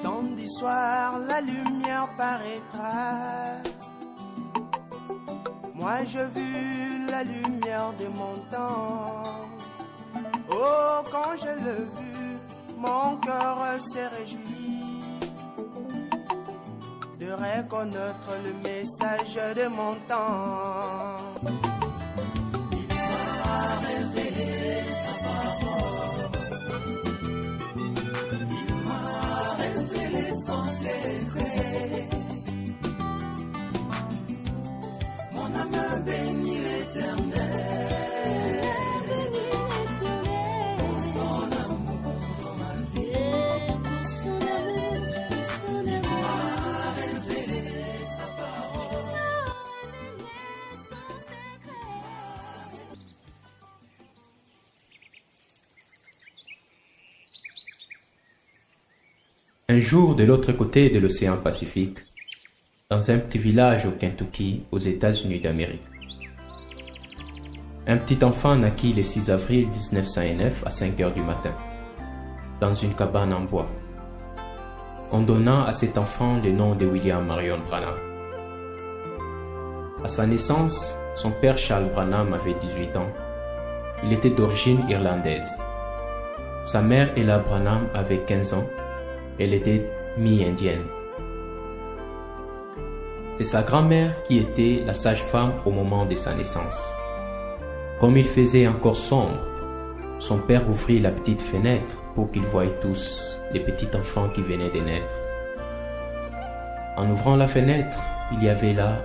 Tandis soir, la lumière paraîtra. Moi je vis la lumière de mon temps. Oh, quand je l'ai vu, mon cœur s'est réjoui de reconnaître le message de mon temps. Il m'a révélé sa parole. Il m'a révélé son secret. Mon âme bénit l'Éternel. Un jour, de l'autre côté de l'océan Pacifique, dans un petit village au Kentucky, aux États-Unis d'Amérique, un petit enfant naquit le 6 avril 1909 à 5 heures du matin, dans une cabane en bois. On donna à cet enfant le nom de William Marion Branham. À sa naissance, son père Charles Branham avait 18 ans. Il était d'origine irlandaise. Sa mère Ella Branham avait 15 ans. Elle était mi-indienne. C'est sa grand-mère qui était la sage-femme au moment de sa naissance. Comme il faisait encore sombre, son père ouvrit la petite fenêtre pour qu'ils voient tous les petits enfants qui venaient de naître. En ouvrant la fenêtre, il y avait là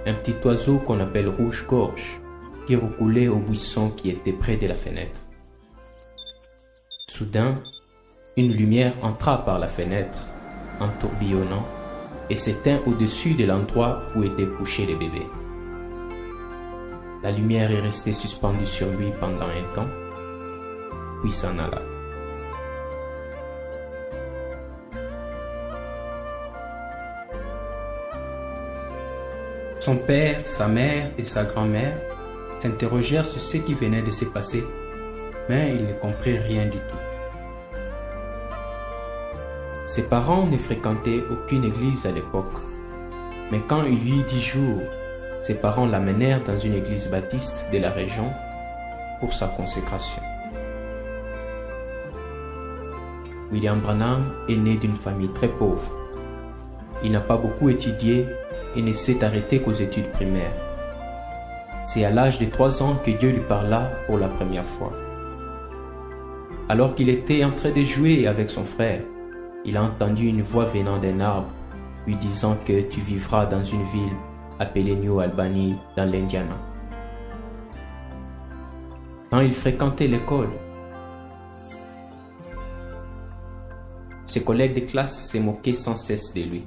un petit oiseau qu'on appelle rouge-gorge qui recoulait au buisson qui était près de la fenêtre. Soudain, une lumière entra par la fenêtre en tourbillonnant et s'éteint au-dessus de l'endroit où était couché le bébé. La lumière est restée suspendue sur lui pendant un temps, puis s'en alla. Son père, sa mère et sa grand-mère s'interrogèrent sur ce qui venait de se passer, mais ils ne comprirent rien du tout. Ses parents ne fréquentaient aucune église à l'époque, mais quand il eut 10 jours, ses parents l'amenèrent dans une église baptiste de la région pour sa consécration. William Branham est né d'une famille très pauvre. Il n'a pas beaucoup étudié et ne s'est arrêté qu'aux études primaires. C'est à l'âge de 3 ans que Dieu lui parla pour la première fois. Alors qu'il était en train de jouer avec son frère, il a entendu une voix venant d'un arbre lui disant que tu vivras dans une ville appelée New Albany dans l'Indiana. Quand il fréquentait l'école, ses collègues de classe se moquaient sans cesse de lui.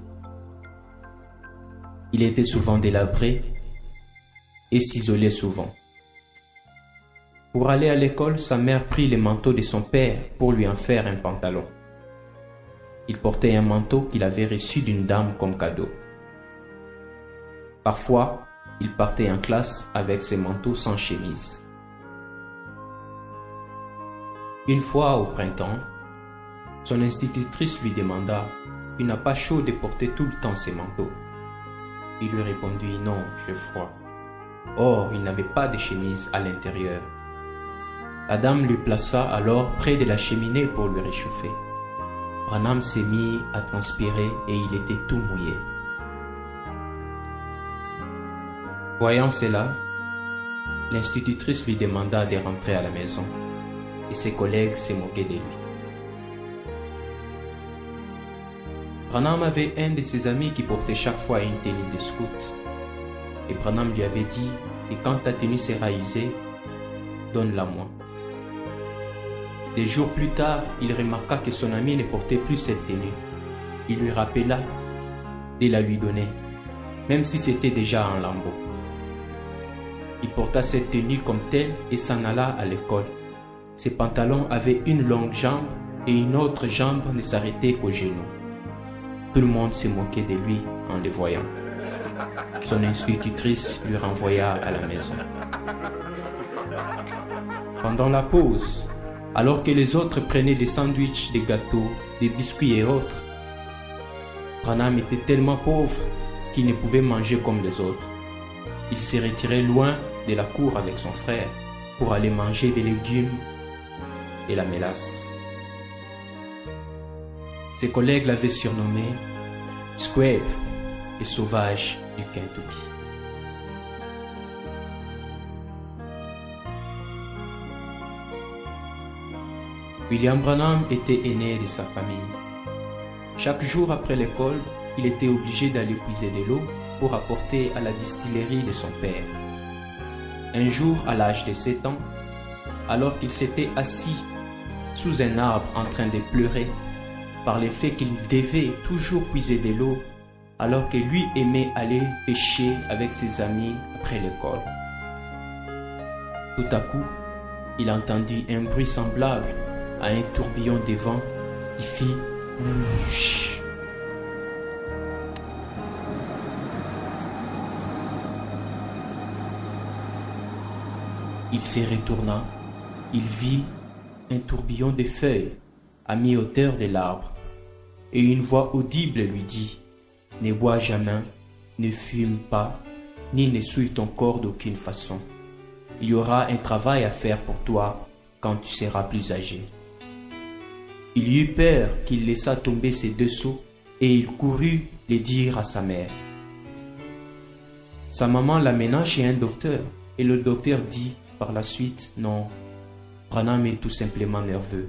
Il était souvent délabré et s'isolait souvent. Pour aller à l'école, sa mère prit le manteau de son père pour lui en faire un pantalon. Il portait un manteau qu'il avait reçu d'une dame comme cadeau. Parfois, il partait en classe avec ses manteaux sans chemise. Une fois au printemps, son institutrice lui demanda « Tu n'as pas chaud de porter tout le temps ces manteaux ?» Il lui répondit « Non, j'ai froid ». Or, il n'avait pas de chemise à l'intérieur. La dame lui plaça alors près de la cheminée pour lui réchauffer. Branham s'est mis à transpirer et il était tout mouillé. Voyant cela, l'institutrice lui demanda de rentrer à la maison et ses collègues se moquaient de lui. Branham avait un de ses amis qui portait chaque fois une tenue de scout. Et Branham lui avait dit que quand ta tenue sera usée, donne-la-moi. Des jours plus tard, il remarqua que son ami ne portait plus cette tenue. Il lui rappela de la lui donner, même si c'était déjà en lambeaux. Il porta cette tenue comme telle et s'en alla à l'école. Ses pantalons avaient une longue jambe et une autre jambe ne s'arrêtait qu'au genou. Tout le monde se moquait de lui en le voyant. Son institutrice lui renvoya à la maison. Pendant la pause, alors que les autres prenaient des sandwichs, des gâteaux, des biscuits et autres, Branham était tellement pauvre qu'il ne pouvait manger comme les autres. Il s'est retiré loin de la cour avec son frère pour aller manger des légumes et la mélasse. Ses collègues l'avaient surnommé Squab, le sauvage du Kentucky. William Branham était aîné de sa famille. Chaque jour après l'école, il était obligé d'aller puiser de l'eau pour apporter à la distillerie de son père. Un jour, à l'âge de 7 ans, alors qu'il s'était assis sous un arbre en train de pleurer par le fait qu'il devait toujours puiser de l'eau alors que lui aimait aller pêcher avec ses amis après l'école. Tout à coup, il entendit un bruit semblable à un tourbillon de vent qui fit whoosh. Il se retourna, il vit un tourbillon de feuilles à mi-hauteur de l'arbre, et une voix audible lui dit : « Ne bois jamais, ne fume pas, ni ne souille ton corps d'aucune façon. Il y aura un travail à faire pour toi quand tu seras plus âgé. » Il eut peur qu'il laissa tomber ses 2 seaux et il courut les dire à sa mère. Sa maman l'amena chez un docteur et le docteur dit par la suite : « Non, Branham est tout simplement nerveux. »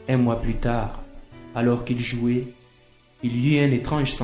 Un mois plus tard, alors qu'il jouait, il y eut un étrange